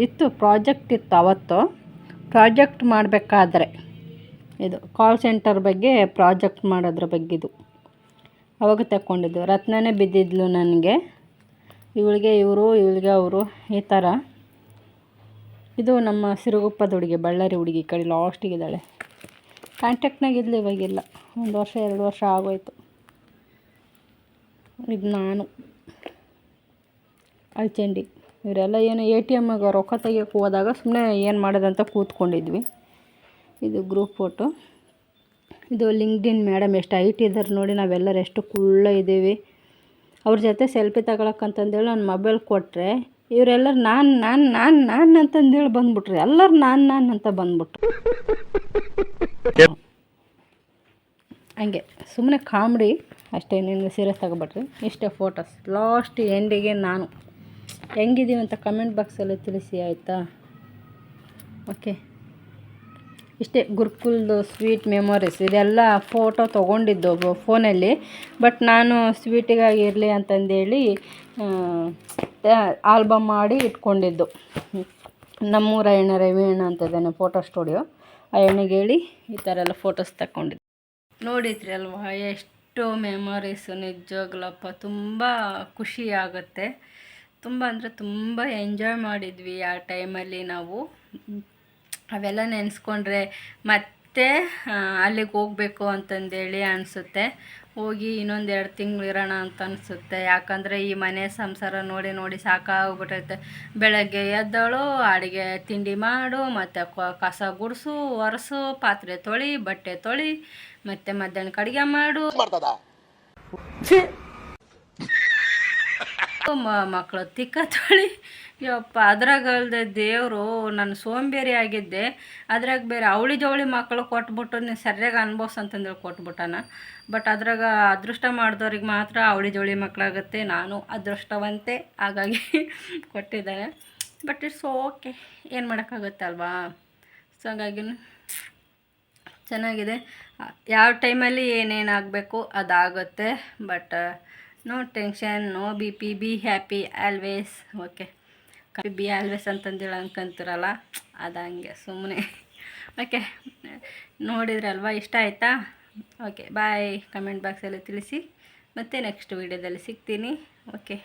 ಇತ್ತು, ಪ್ರಾಜೆಕ್ಟ್ ಇತ್ತು ಅವತ್ತು. ಪ್ರಾಜೆಕ್ಟ್ ಮಾಡಬೇಕಾದ್ರೆ ಇದು ಕಾಲ್ ಸೆಂಟರ್ ಬಗ್ಗೆ ಪ್ರಾಜೆಕ್ಟ್ ಮಾಡೋದ್ರ ಬಗ್ಗೆ ಇದು ಅವಾಗ ತಗೊಂಡಿದ್ದು. ರತ್ನನೇ ಬಿದ್ದಿದ್ಲು ನನಗೆ, ಇವಳಿಗೆ ಇವರು, ಇವಳಿಗೆ ಅವರು, ಈ ಥರ. ಇದು ನಮ್ಮ ಸಿರುಗುಪ್ಪದ ಹುಡುಗಿ, ಬಳ್ಳಾರಿ ಹುಡುಗಿ, ಈ ಕಡೆ ಲಾಸ್ಟಿಗಿದ್ದಾಳೆ. ಕಾಂಟ್ಯಾಕ್ಟ್ನಾಗಿದ್ಲು, ಇವಾಗಿಲ್ಲ, 1 ವರ್ಷ 2 ವರ್ಷ ಆಗೋಯ್ತು. ಇದು ನಾನು ಅಲ್ಚಂಡಿ. ಇವರೆಲ್ಲ ಏನು ATMಗೆ ರೊಕ್ಕ ತೆಗಿಯೋಕೆ ಹೋದಾಗ ಸುಮ್ಮನೆ ಏನು ಮಾಡೋದಂತ ಕೂತ್ಕೊಂಡಿದ್ವಿ. ಇದು ಗ್ರೂಪ್ ಫೋಟೋ. ಇದು ಲಿಂಕ್ಡ್ಇನ್ ಮೇಡಮ್ ಎಷ್ಟು ಹೈಟ್ ಇದ್ದಾರೆ ನೋಡಿ, ನಾವೆಲ್ಲರೂ ಎಷ್ಟು ಕುಳ್ಳ ಇದ್ದೀವಿ. ಅವ್ರ ಜೊತೆ ಸೆಲ್ಫಿ ತಗೊಳಕ್ಕಂತಂದೇಳಿ ನಾನು ಮೊಬೈಲ್ ಕೊಟ್ಟರೆ ಇವರೆಲ್ಲರೂ ನಾನು ಅಂತಂದೇಳಿ ಬಂದ್ಬಿಟ್ರು. ಎಲ್ಲರೂ ನಾನು ಅಂತ ಬಂದ್ಬಿಟ್ರು. ಹಂಗೆ ಸುಮ್ಮನೆ ಕಾಮಿಡಿ ಅಷ್ಟೇ, ನಿನ್ನ ಸೀರಿಯಸ್ ತಗೊಬಿಟ್ರಿ. ಇಷ್ಟೇ ಫೋಟೋಸ್. ಲಾಸ್ಟ್ ಎಂಡಿಗೆ ನಾನು ಹೆಂಗಿದ್ದೀವಿ ಅಂತ ಕಮೆಂಟ್ ಬಾಕ್ಸಲ್ಲಿ ತಿಳಿಸಿ, ಆಯಿತಾ? ಓಕೆ, ಇಷ್ಟೇ ಗುರುಕುಲ್ದು ಸ್ವೀಟ್ ಮೆಮೊರೀಸ್. ಇದೆಲ್ಲ ಫೋಟೋ ತೊಗೊಂಡಿದ್ದು ಫೋನಲ್ಲಿ, ಬಟ್ ನಾನು ಸ್ವೀಟಿಗಾಗಿರಲಿ ಅಂತಂದೇಳಿ ಆಲ್ಬಮ್ ಮಾಡಿ ಇಟ್ಕೊಂಡಿದ್ದು. ನಮ್ಮೂರ ಎಣ್ಣೆ ರವಿಯಣ್ಣ ಅಂತಿದ್ದಾನೆ ಫೋಟೋ ಸ್ಟುಡಿಯೋ, ಆ ಎಣ್ಣೆಗೆ ಹೇಳಿ ಈ ಥರ ಎಲ್ಲ ಫೋಟೋಸ್ ತಗೊಂಡಿದ್ದು. ನೋಡಿದ್ರಿ ಅಲ್ವಾ ಎಷ್ಟು ಮೆಮೊರೀಸು. ನಿಜವಾಗ್ಲಪ್ಪ ತುಂಬ ಖುಷಿ ಆಗುತ್ತೆ. ತುಂಬ ಅಂದರೆ ತುಂಬ ಎಂಜಾಯ್ ಮಾಡಿದ್ವಿ ಆ ಟೈಮಲ್ಲಿ ನಾವು. ಅವೆಲ್ಲ ನೆನೆಸ್ಕೊಂಡ್ರೆ ಮತ್ತೆ ಅಲ್ಲಿಗೆ ಹೋಗಬೇಕು ಅಂತಂದೇಳಿ ಅನಿಸುತ್ತೆ. ಹೋಗಿ ಇನ್ನೊಂದು 2 ತಿಂಗಳು ಇರೋಣ ಅಂತ ಅನಿಸುತ್ತೆ. ಯಾಕಂದರೆ ಈ ಮನೆ ಸಂಸಾರ ನೋಡಿ ನೋಡಿ ಸಾಕಾಗ್ಬಿಟ್ಟೈತೆ. ಬೆಳಗ್ಗೆ ಎದ್ದಳು, ಅಡುಗೆ ತಿಂಡಿ ಮಾಡು, ಮತ್ತು ಕಸ ಗುಡಿಸು, ಒರೆಸು, ಪಾತ್ರೆ ತೊಳಿ, ಬಟ್ಟೆ ತೊಳಿ, ಮತ್ತು ಮಧ್ಯಾಹ್ನಕ್ಕೆ ಅಡುಗೆ ಮಾಡು, ಮಕ್ಕಳು ತಿಕ್ಕ ತೊಳಿ. ಯಪ್ಪ, ಅದ್ರಾಗಲ್ದೆ ದೇವರು ನಾನು ಸೋಂಬೇರಿ ಆಗಿದ್ದೆ. ಅದ್ರಾಗ ಬೇರೆ ಅವಳಿ ಜವಳಿ ಮಕ್ಕಳು ಕೊಟ್ಬಿಟ್ಟು ನೀನು ಸರಿಯಾಗಿ ಅನ್ಭವ್ಸು ಅಂತಂದೇಳಿ ಕೊಟ್ಬಿಟ್ಟಾನ. ಬಟ್ ಅದ್ರಾಗ ಅದೃಷ್ಟ ಮಾಡಿದವ್ರಿಗೆ ಮಾತ್ರ ಅವಳಿ ಜವಳಿ ಮಕ್ಕಳಾಗುತ್ತೆ. ನಾನು ಅದೃಷ್ಟವಂತೆ, ಹಾಗಾಗಿ ಕೊಟ್ಟಿದ್ದಾನೆ. ಬಟ್ ಇಟ್ಸ್ ಓಕೆ, ಏನು ಮಾಡೋಕ್ಕಾಗುತ್ತೆ ಅಲ್ವಾ? ಸೊ ಹಾಗಾಗಿ ಚೆನ್ನಾಗಿದೆ. ಯಾವ ಟೈಮಲ್ಲಿ ಏನೇನಾಗಬೇಕು ಅದಾಗುತ್ತೆ. But no tension, no BP, be happy always. Okay, be always ಅಂತಂದೇಳಿ ಅನ್ಕೊಂತೀರಲ್ಲ, ಅದು ಹಂಗೆ ಸುಮ್ಮನೆ. ಓಕೆ, ನೋಡಿದ್ರಲ್ವ, ಇಷ್ಟ ಆಯಿತಾ? ಓಕೆ, ಬಾಯ್. ಕಮೆಂಟ್ ಬಾಕ್ಸಲ್ಲಿ ತಿಳಿಸಿ. ಮತ್ತೆ ನೆಕ್ಸ್ಟ್ ವೀಡಿಯೋದಲ್ಲಿ ಸಿಗ್ತೀನಿ. ಓಕೆ.